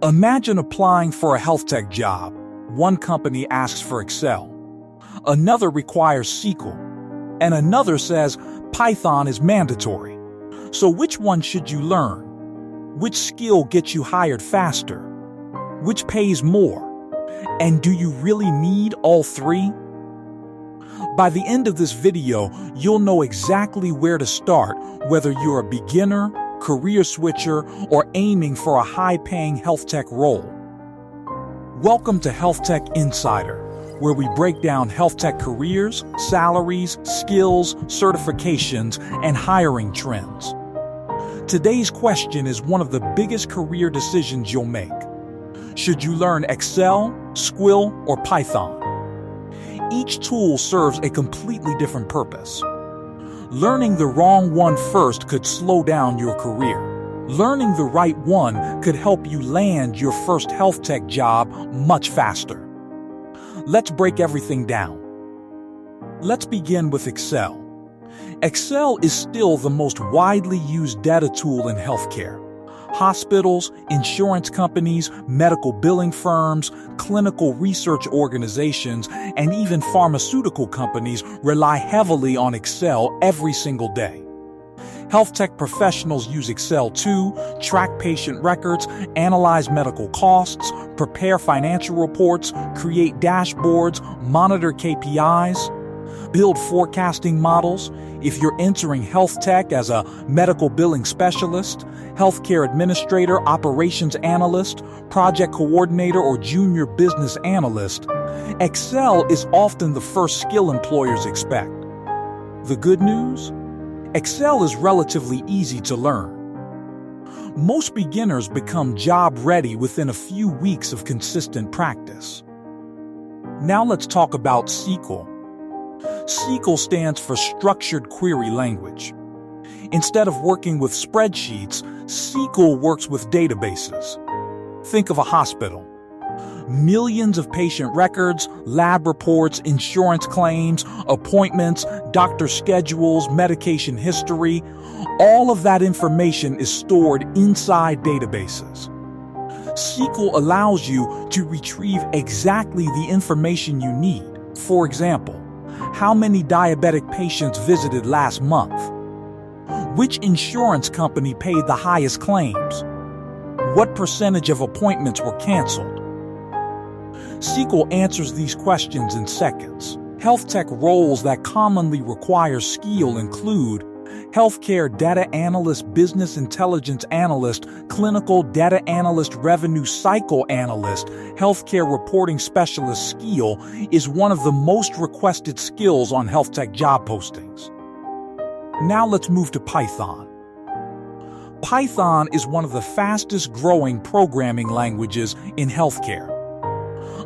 Imagine applying for a health tech job. One company asks for Excel, another requires SQL, and another says Python is mandatory. So which one should you learn? Which skill gets you hired faster? Which pays more? And do you really need all three? By the end of this video, you'll know exactly where to start, whether you're a beginner, career switcher, or aiming for a high-paying health tech role. Welcome to HealthTech Insider, where we break down health tech careers, salaries, skills, certifications, and hiring trends. Today's question is one of the biggest career decisions you'll make. Should you learn Excel, SQL, or Python? Each tool serves a completely different purpose. Learning the wrong one first could slow down your career. Learning the right one could help you land your first health tech job much faster. Let's break everything down. Let's begin with Excel. Excel is still the most widely used data tool in healthcare. Hospitals, insurance companies, medical billing firms, clinical research organizations, and even pharmaceutical companies rely heavily on Excel every single day. Health tech professionals use Excel to track patient records, analyze medical costs, prepare financial reports, create dashboards, monitor KPIs, build forecasting models. If you're entering health tech as a medical billing specialist, healthcare administrator, operations analyst, project coordinator, or junior business analyst, Excel is often the first skill employers expect. The good news? Excel is relatively easy to learn. Most beginners become job-ready within a few weeks of consistent practice. Now let's talk about SQL. SQL stands for Structured Query Language. Instead of working with spreadsheets, SQL works with databases. Think of a hospital. Millions of patient records, lab reports, insurance claims, appointments, doctor schedules, medication history. All of that information is stored inside databases. SQL allows you to retrieve exactly the information you need. For example, how many diabetic patients visited last month? Which insurance company paid the highest claims? What percentage of appointments were canceled? SQL answers these questions in seconds. Health tech roles that commonly require skill include healthcare data analyst, business intelligence analyst, clinical data analyst, revenue cycle analyst. Healthcare reporting specialist skill is one of the most requested skills on health tech job postings. Now let's move to Python. Python is one of the fastest growing programming languages in healthcare.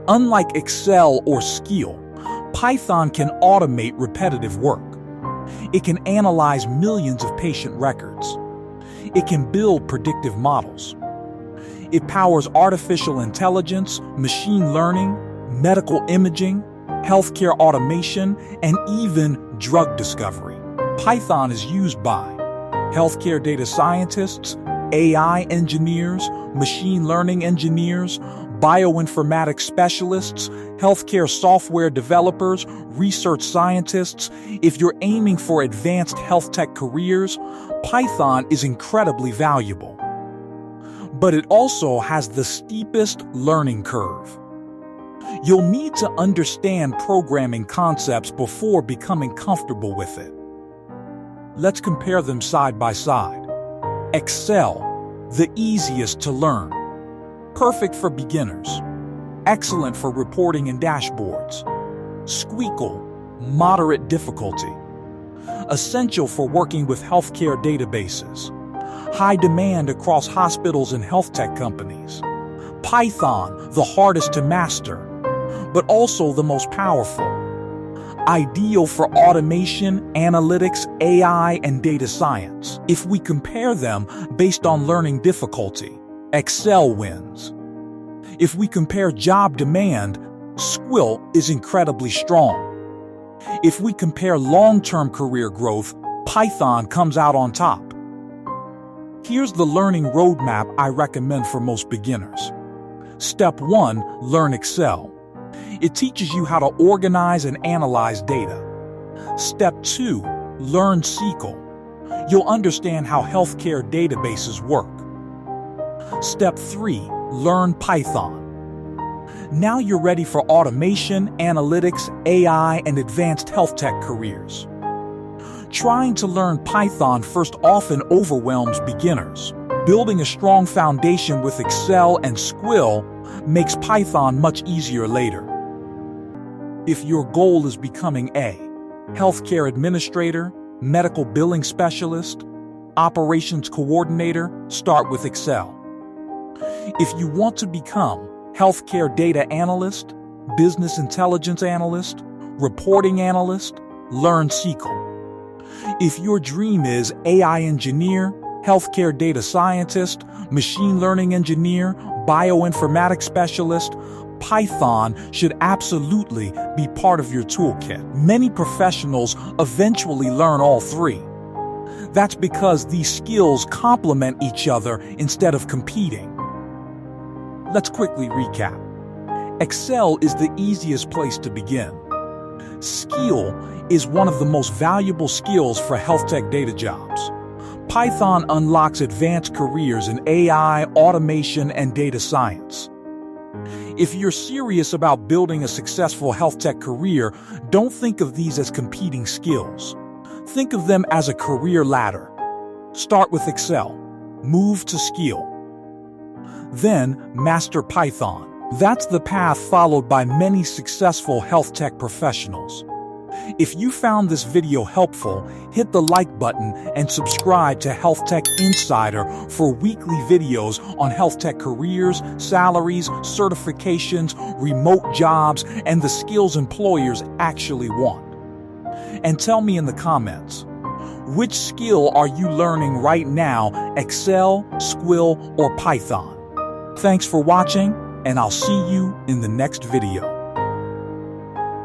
Unlike Excel or SQL, Python can automate repetitive work. It can analyze millions of patient records. It can build predictive models. It powers artificial intelligence, machine learning, medical imaging, healthcare automation, and even drug discovery. Python is used by healthcare data scientists, AI engineers, machine learning engineers, bioinformatics specialists, healthcare software developers, research scientists. If you're aiming for advanced health tech careers, Python is incredibly valuable. But it also has the steepest learning curve. You'll need to understand programming concepts before becoming comfortable with it. Let's compare them side by side. Excel, the easiest to learn. Perfect for beginners. Excellent for reporting and dashboards. SQL, moderate difficulty. Essential for working with healthcare databases. High demand across hospitals and health tech companies. Python, the hardest to master, but also the most powerful. Ideal for automation, analytics, AI, and data science. If we compare them based on learning difficulty, Excel wins. If we compare job demand, SQL is incredibly strong. If we compare long-term career growth, Python comes out on top. Here's the learning roadmap I recommend for most beginners. Step 1. Learn Excel. It teaches you how to organize and analyze data. Step 2. Learn SQL. You'll understand how healthcare databases work. Step 3. Learn Python. Now you're ready for automation, analytics, AI, and advanced health tech careers. Trying to learn Python first often overwhelms beginners. Building a strong foundation with Excel and SQL makes Python much easier later. If your goal is becoming a healthcare administrator, medical billing specialist, operations coordinator, start with Excel. If you want to become healthcare data analyst, business intelligence analyst, reporting analyst, learn SQL. If your dream is AI engineer, healthcare data scientist, machine learning engineer, bioinformatics specialist, Python should absolutely be part of your toolkit. Many professionals eventually learn all three. That's because these skills complement each other instead of competing. Let's quickly recap. Excel is the easiest place to begin. SQL is one of the most valuable skills for health tech data jobs. Python unlocks advanced careers in AI, automation, and data science. If you're serious about building a successful health tech career, don't think of these as competing skills. Think of them as a career ladder. Start with Excel. Move to SQL. Then, master Python. That's the path followed by many successful health tech professionals. If you found this video helpful, hit the like button and subscribe to Health Tech Insider for weekly videos on health tech careers, salaries, certifications, remote jobs, and the skills employers actually want. And tell me in the comments, which skill are you learning right now, Excel, SQL, or Python? Thanks for watching, and I'll see you in the next video.